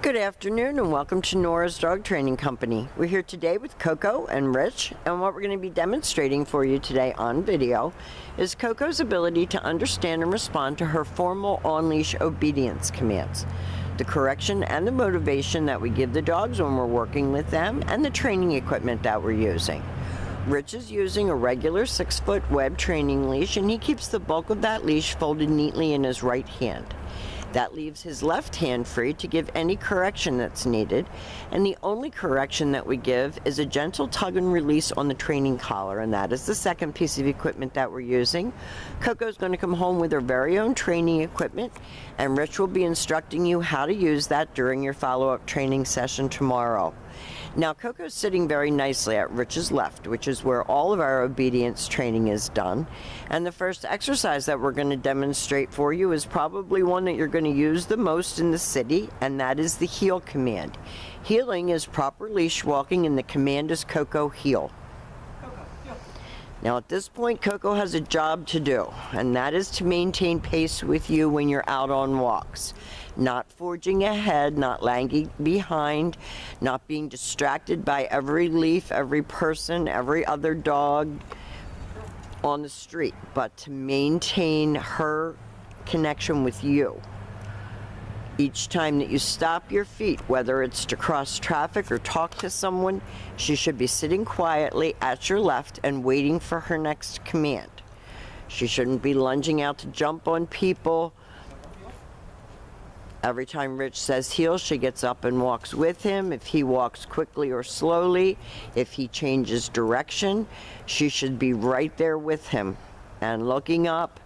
Good afternoon and welcome to Nora's Dog Training Company. We're here today with Coco and Rich, and what we're going to be demonstrating for you today on video is Coco's ability to understand and respond to her formal on-leash obedience commands, the correction and the motivation that we give the dogs when we're working with them, and the training equipment that we're using. Rich is using a regular 6-foot web training leash, and he keeps the bulk of that leash folded neatly in his right hand. That leaves his left hand free to give any correction that's needed, and the only correction that we give is a gentle tug and release on the training collar, and that is the second piece of equipment that we're using. Coco's going to come home with her very own training equipment, and Rich will be instructing you how to use that during your follow-up training session tomorrow. Now, Coco's sitting very nicely at Rich's left, which is where all of our obedience training is done. And the first exercise that we're going to demonstrate for you is probably one that you're going to use the most in the city, and that is the heel command. Heeling is proper leash walking, and the command is Coco, heel. Now, at this point, Coco has a job to do, and that is to maintain pace with you when you're out on walks. Not forging ahead, not lagging behind, not being distracted by every leaf, every person, every other dog on the street, but to maintain her connection with you. Each time that you stop your feet, whether it's to cross traffic or talk to someone, she should be sitting quietly at your left and waiting for her next command. She shouldn't be lunging out to jump on people. Every time Rich says heel, she gets up and walks with him. If he walks quickly or slowly, if he changes direction, she should be right there with him and looking up,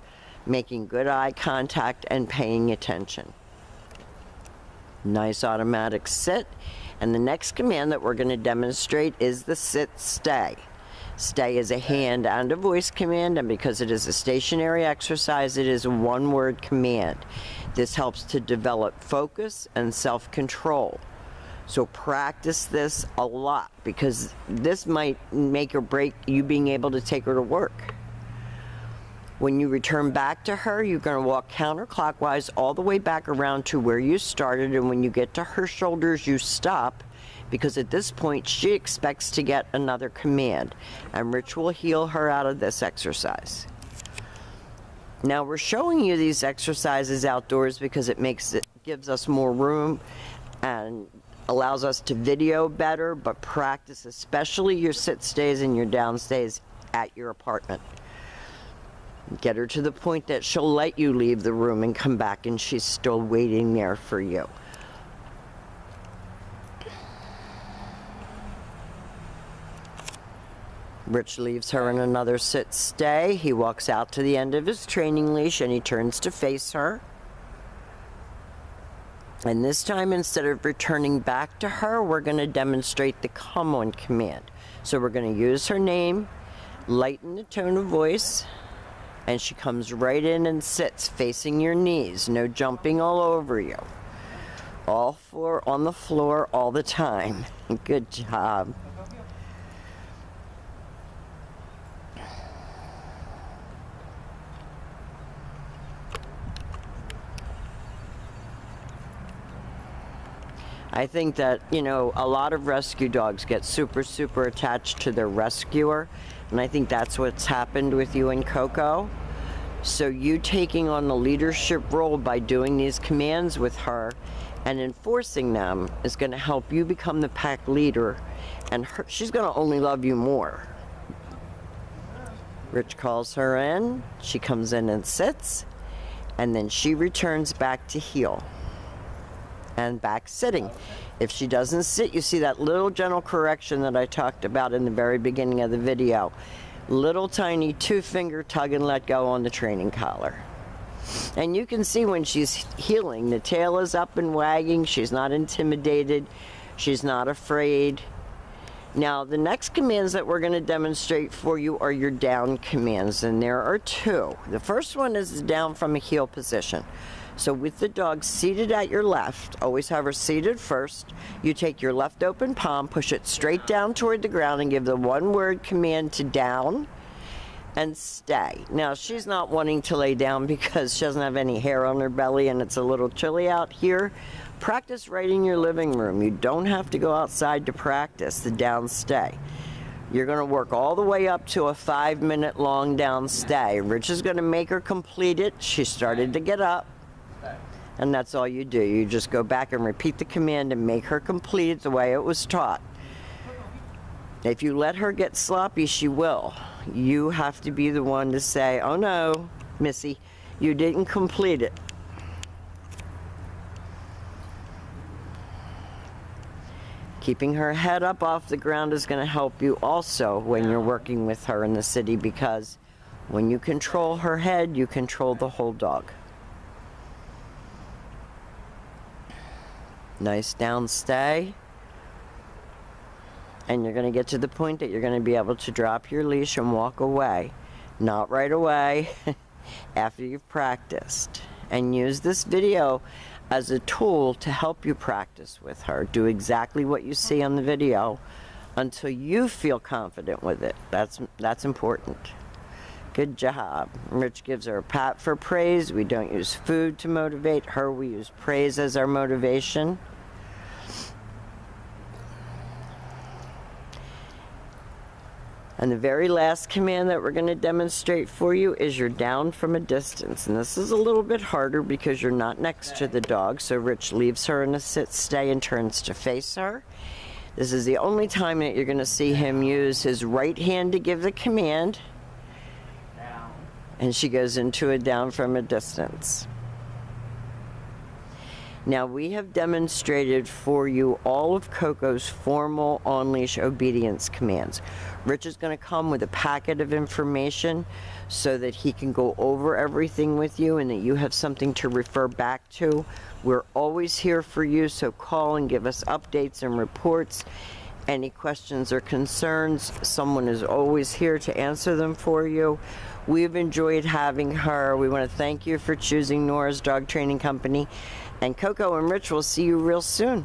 making good eye contact and paying attention. Nice automatic sit. And the next command that we're going to demonstrate is the sit stay. Stay is a hand and a voice command, and because it is a stationary exercise, it is a one-word command. This helps to develop focus and self-control. So practice this a lot, because this might make or break you being able to take her to work. When you return back to her, you're going to walk counterclockwise all the way back around to where you started, and when you get to her shoulders, you stop, because at this point, she expects to get another command, and Rich will heel her out of this exercise. Now, we're showing you these exercises outdoors because it gives us more room and allows us to video better, but practice especially your sit stays and your down stays at your apartment. Get her to the point that she'll let you leave the room and come back and she's still waiting there for you. Rich leaves her in another sit stay. He walks out to the end of his training leash and he turns to face her. And this time, instead of returning back to her, we're going to demonstrate the come on command. So we're going to use her name, lighten the tone of voice, and she comes right in and sits facing your knees. No jumping all over you. All four on the floor all the time. Good job. I think that, you know, a lot of rescue dogs get super attached to their rescuer, and I think that's what's happened with you and Coco. So you taking on the leadership role by doing these commands with her and enforcing them is going to help you become the pack leader, and she's going to only love you more. Rich calls her in, she comes in and sits, and then she returns back to heel. And back sitting. If she doesn't sit, you see that little gentle correction that I talked about in the very beginning of the video. Little tiny 2-finger tug and let go on the training collar. And you can see when she's heeling, the tail is up and wagging. She's not intimidated. She's not afraid. Now, the next commands that we're going to demonstrate for you are your down commands, and there are two. The first one is down from a heel position. So with the dog seated at your left, always have her seated first, you take your left open palm, push it straight down toward the ground, and give the one-word command to down and stay. Now, she's not wanting to lay down because she doesn't have any hair on her belly and it's a little chilly out here. Practice right in your living room. You don't have to go outside to practice the down stay. You're going to work all the way up to a 5-minute long down stay. Rich is going to make her complete it. She started to get up. And that's all you do. You just go back and repeat the command and make her complete it the way it was taught. If you let her get sloppy, she will. You have to be the one to say, oh no, Missy, you didn't complete it. Keeping her head up off the ground is going to help you also when you're working with her in the city, because when you control her head, you control the whole dog. Nice down stay. And you're going to get to the point that you're going to be able to drop your leash and walk away. Not right away, after you've practiced. And use this video as a tool to help you practice with her. Do exactly what you see on the video until you feel confident with it. That's important. Good job. Rich gives her a pat for praise. We don't use food to motivate her. We use praise as our motivation. And the very last command that we're going to demonstrate for you is your down from a distance. And this is a little bit harder because you're not next to the dog. So Rich leaves her in a sit stay and turns to face her. This is the only time that you're going to see him use his right hand to give the command. And she goes into a down from a distance. Now we have demonstrated for you all of Coco's formal on-leash obedience commands. Rich is going to come with a packet of information so that he can go over everything with you and that you have something to refer back to. We're always here for you, so call and give us updates and reports. Any questions or concerns, someone is always here to answer them for you. We've enjoyed having her. We want to thank you for choosing Nora's Dog Training Company. And Coco and Rich will see you real soon.